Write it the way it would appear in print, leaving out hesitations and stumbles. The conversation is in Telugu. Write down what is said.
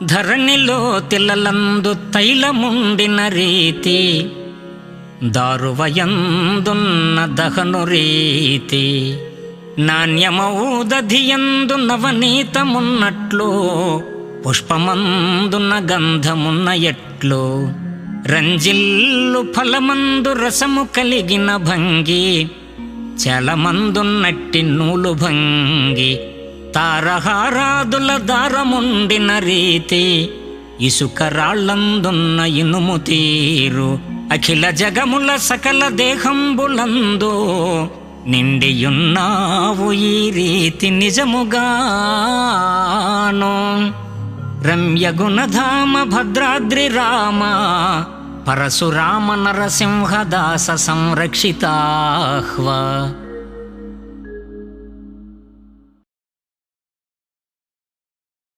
ధరణిలో తిలలందు తైలముండిన రీతి, దారువయందున్న దహను రీతి, నాణ్యమౌదధియందు నవనీతమున్నట్లు, పుష్పమందున్న గంధమున్న ఎట్లు, రంజిల్లు ఫలమందు రసము కలిగిన భంగి, చలమందున్నట్టి నూలు భంగి, తారహారాదుల దారముండిన రీతి, ఇసుక రాళ్ళందున్న ఇనుము తీరు, అఖిల జగముల సకల దేహంబులందు నిండియున్నావు ఈ రీతి నిజముగాను. రమ్య గుణధామ భద్రాద్రి రామ, పరశురామ నరసింహదాస సంరక్షితాహ్వ.